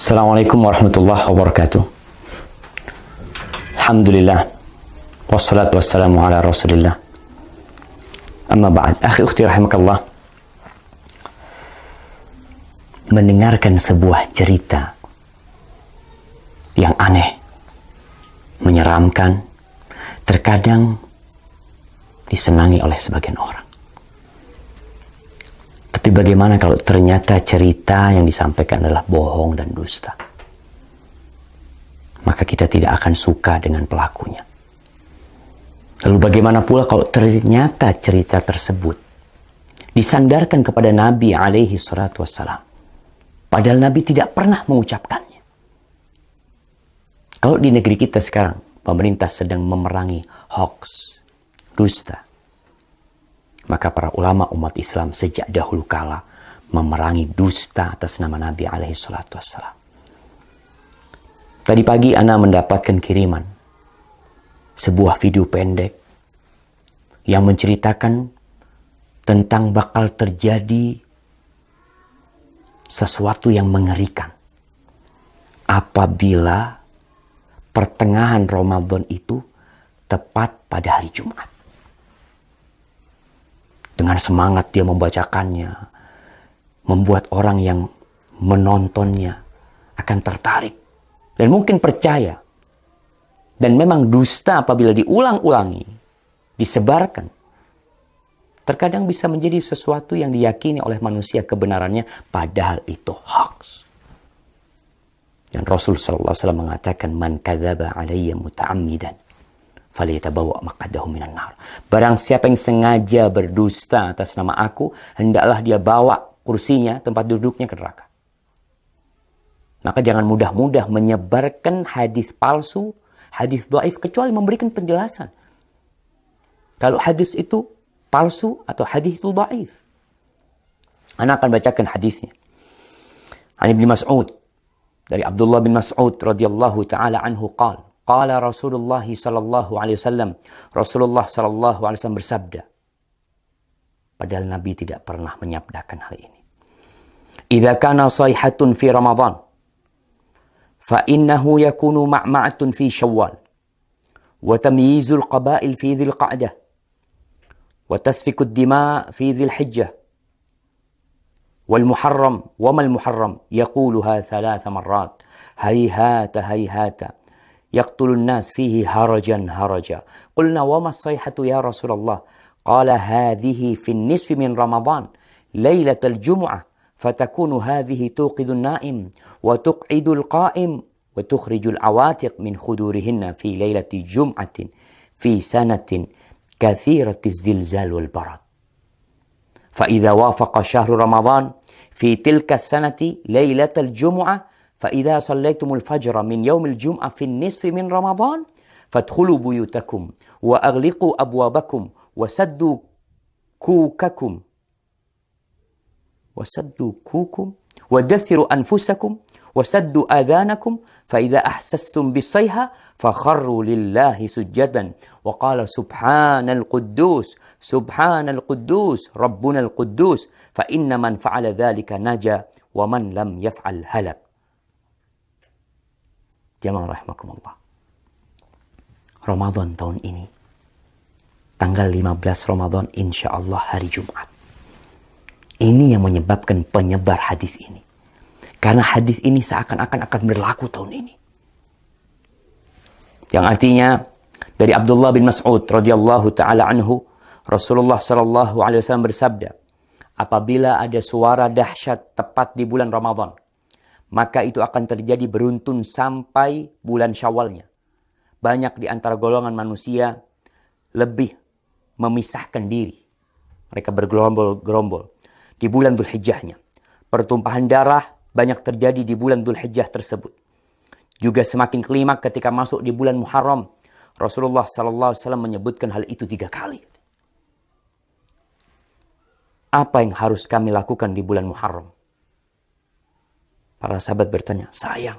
Assalamualaikum warahmatullahi wabarakatuh. Alhamdulillah. Wassalatu wassalamu ala rasulillah. Amma ba'd. Akhi ukhti rahimakallah. Mendengarkan sebuah cerita yang aneh, menyeramkan, terkadang disenangi oleh sebagian orang. Tapi bagaimana kalau ternyata cerita yang disampaikan adalah bohong dan dusta? Maka kita tidak akan suka dengan pelakunya. Lalu bagaimana pula kalau ternyata cerita tersebut disandarkan kepada Nabi alaihi salatu wassalam, padahal Nabi tidak pernah mengucapkannya? Kalau di negeri kita sekarang pemerintah sedang memerangi hoax, dusta, maka para ulama umat Islam sejak dahulu kala memerangi dusta atas nama Nabi alaihi salatu wassalam. Tadi pagi ana mendapatkan kiriman sebuah video pendek yang menceritakan tentang bakal terjadi sesuatu yang mengerikan apabila pertengahan Ramadan itu tepat pada hari Jumat. Dengan semangat dia membacakannya, membuat orang yang menontonnya akan tertarik dan mungkin percaya. Dan memang dusta apabila diulang-ulangi, disebarkan, terkadang bisa menjadi sesuatu yang diyakini oleh manusia kebenarannya, padahal itu hoax. Dan Rasul sallallahu alaihi wasallam mengatakan, "Man kadzaba alayya muta'ammidan falyatabawwa maq'adahu minan nar." Barang siapa yang sengaja berdusta atas nama aku, hendaklah dia bawa kursinya, tempat duduknya ke neraka. Maka jangan mudah-mudah menyebarkan hadis palsu, hadis dhaif, kecuali memberikan penjelasan. Kalau hadis itu palsu atau hadis itu dhaif. Ana akan bacakan hadisnya. An Ibnu Mas'ud, dari Abdullah bin Mas'ud radhiyallahu taala anhu qala, qala Rasulullah sallallahu alaihi wasallam, Rasulullah sallallahu alaihi wasallam bersabda, padahal Nabi tidak pernah menyabdakan hal ini. Idza kana sayhatun fi Ramadan, fa innahu yakunu ma'ma'atun fi Syawal, wa tamyizul qabail fi Dzil Qa'dah, wa tasfikud dima' fi Dzil Hijjah, wal muharram wa mal muharram yaquluha 3 marrat, hayhata hayhata يقتل الناس فيه هرجا هرجا. قلنا وما الصيحة يا رسول الله؟ قال هذه في النصف من رمضان ليلة الجمعة فتكون هذه توقظ النائم وتقعد القائم وتخرج العواتق من خدورهن في ليلة جمعة في سنة كثيرة الزلزال والبرد. فإذا وافق شهر رمضان في تلك السنة ليلة الجمعة فإذا صليتم الفجر من يوم الجمعة في النصف من رمضان فادخلوا بيوتكم وأغلقوا أبوابكم وسدوا كوكم ودثروا أنفسكم وسدوا آذانكم فإذا أحسستم بالصيحة فخروا لله سجدا وقال سبحان القدوس ربنا القدوس فإن من فعل ذلك نجا ومن لم يفعل هلك. Jamaah rahimakumullah. Ramadan tahun ini, tanggal 15 Ramadan, insya Allah hari Jumat. Ini yang menyebabkan penyebar hadis ini. Karena hadis ini seakan-akan akan berlaku tahun ini. Yang artinya, dari Abdullah bin Mas'ud radhiyallahu ta'ala anhu, Rasulullah sallallahu alaihi wasallam bersabda, apabila ada suara dahsyat tepat di bulan Ramadan, maka itu akan terjadi beruntun sampai bulan Syawalnya. Banyak di antara golongan manusia lebih memisahkan diri. Mereka bergerombol-gerombol di bulan Dzul Hijjahnya. Pertumpahan darah banyak terjadi di bulan Dzul Hijjah tersebut. Juga semakin klimak ketika masuk di bulan Muharram. Rasulullah SAW menyebutkan hal itu 3 kali. Apa yang harus kami lakukan di bulan Muharram? Para sahabat bertanya, sayang.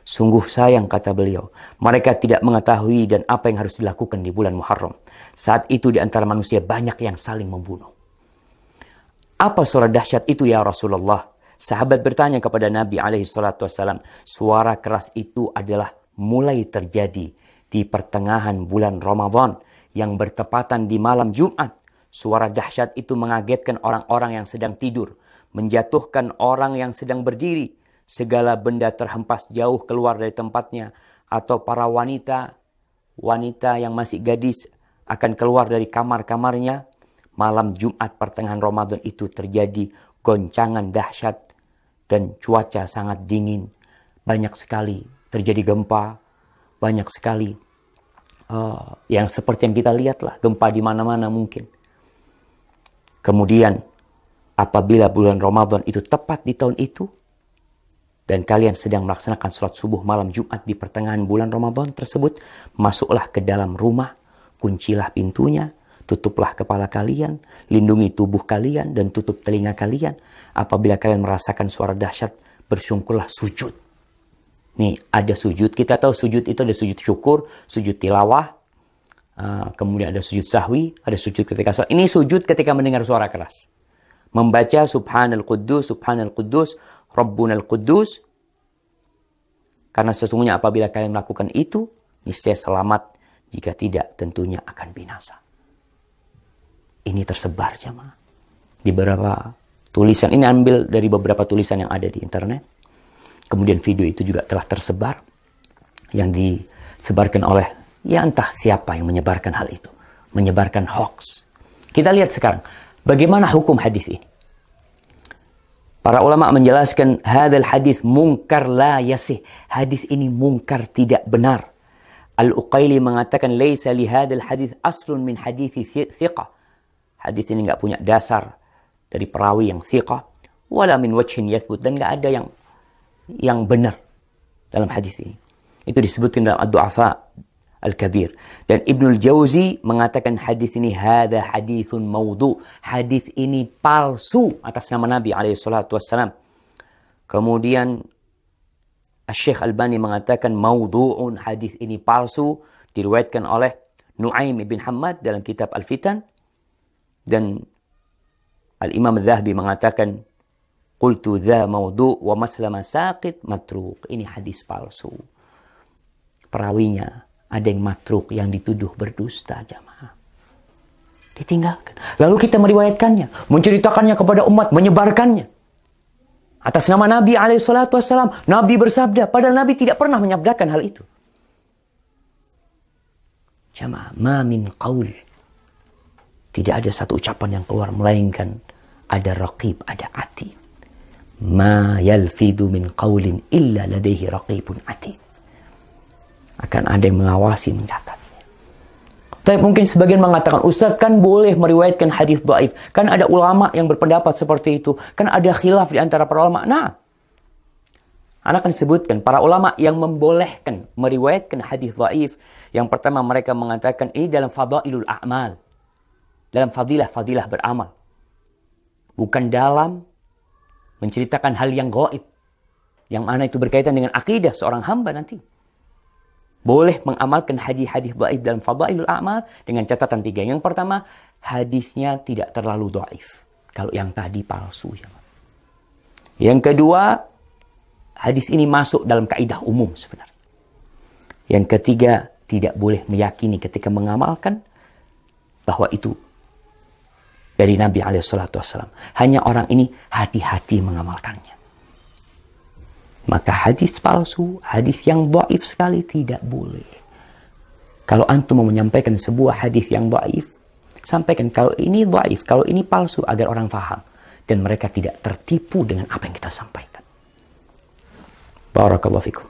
Sungguh sayang, kata beliau. Mereka tidak mengetahui dan apa yang harus dilakukan di bulan Muharram. Saat itu di antara manusia banyak yang saling membunuh. Apa suara dahsyat itu ya Rasulullah? Sahabat bertanya kepada Nabi SAW, suara keras itu adalah mulai terjadi di pertengahan bulan Ramadan yang bertepatan di malam Jumat. Suara dahsyat itu mengagetkan orang-orang yang sedang tidur, menjatuhkan orang yang sedang berdiri. Segala benda terhempas jauh keluar dari tempatnya, atau para wanita yang masih gadis akan keluar dari kamar-kamarnya. Malam Jumat pertengahan Ramadan itu terjadi goncangan dahsyat dan cuaca sangat dingin. Banyak sekali terjadi gempa, banyak sekali yang seperti yang kita lihat lah, gempa di mana-mana mungkin. Kemudian apabila bulan Ramadan itu tepat di tahun itu, dan kalian sedang melaksanakan sholat subuh malam Jumat di pertengahan bulan Ramadan tersebut, masuklah ke dalam rumah, kuncilah pintunya, tutuplah kepala kalian, lindungi tubuh kalian, dan tutup telinga kalian. Apabila kalian merasakan suara dahsyat, bersyukurlah, sujud. Nih, ada sujud. Kita tahu sujud itu ada sujud syukur, sujud tilawah, kemudian ada sujud sahwi, ada sujud ketika sholat. Ini sujud ketika mendengar suara keras. Membaca Subhanal Quddus, Subhanal Quddus, Rabbunal Quddus. Karena sesungguhnya apabila kalian melakukan itu, niscaya selamat. Jika tidak, tentunya akan binasa. Ini tersebar, jemaah, di beberapa tulisan. Ini ambil dari beberapa tulisan yang ada di internet. Kemudian video itu juga telah tersebar, yang disebarkan oleh, ya entah siapa yang menyebarkan hal itu, menyebarkan hoax. Kita lihat sekarang bagaimana hukum hadis ini. Para ulama menjelaskan hadal hadis munkar la yasih. Hadis ini munkar, tidak benar. Al-Uqaili mengatakan laisa li hadal hadis aslun min hadithi thiqah. Hadis ini enggak punya dasar dari perawi yang thiqah, wala min wajhin yathbut, dan enggak ada yang benar dalam hadis ini. Itu disebutkan dalam Ad-Du'afa Al-Kabir. Dan Ibnul Jauzi mengatakan hadis ini hadza haditsun maudhu. Hadis ini palsu atas nama Nabi SAW. Kemudian Syekh Albani mengatakan maudhu'un, hadis ini palsu, diriwayatkan oleh Nuaim ibn Hammad dalam kitab Al-Fitan. Dan Al-Imam Al-Zahabi mengatakan qultu dha maudhu' wa maslama saqit matruk. Ini hadis palsu. Perawinya ada yang matruk, yang dituduh berdusta, jamaah. Ditinggalkan. Lalu kita meriwayatkannya, menceritakannya kepada umat, menyebarkannya. Atas nama Nabi SAW, Nabi bersabda, padahal Nabi tidak pernah menyabdakan hal itu. Jamaah, ma min qaul. Tidak ada satu ucapan yang keluar, melainkan ada raqib, ada atid. Ma yalfidu min qaulin illa ladaihi raqibun atid. Akan ada yang mengawasi, mencatatnya. Tapi mungkin sebagian mengatakan, Ustaz kan boleh meriwayatkan hadis dhaif. Kan ada ulama yang berpendapat seperti itu. Kan ada khilaf di antara para ulama. Nah, Anda akan sebutkan para ulama yang membolehkan meriwayatkan hadis dhaif. Yang pertama mereka mengatakan ini dalam fadailul a'mal. Dalam fadilah beramal. Bukan dalam menceritakan hal yang gaib. Yang mana itu berkaitan dengan akidah seorang hamba nanti. Boleh mengamalkan hadis-hadis dhaif dalam fadailul a'mal dengan catatan 3. Yang pertama, hadisnya tidak terlalu dhaif. Kalau yang tadi palsu. Yang kedua, hadis ini masuk dalam kaidah umum sebenarnya. Yang ketiga, tidak boleh meyakini ketika mengamalkan bahwa itu dari Nabi SAW. Hanya orang ini hati-hati mengamalkannya. Maka hadis palsu, hadis yang dhaif sekali tidak boleh. Kalau antum mau menyampaikan sebuah hadis yang dhaif, sampaikan kalau ini dhaif, kalau ini palsu, agar orang faham dan mereka tidak tertipu dengan apa yang kita sampaikan. Barakallahu fikum.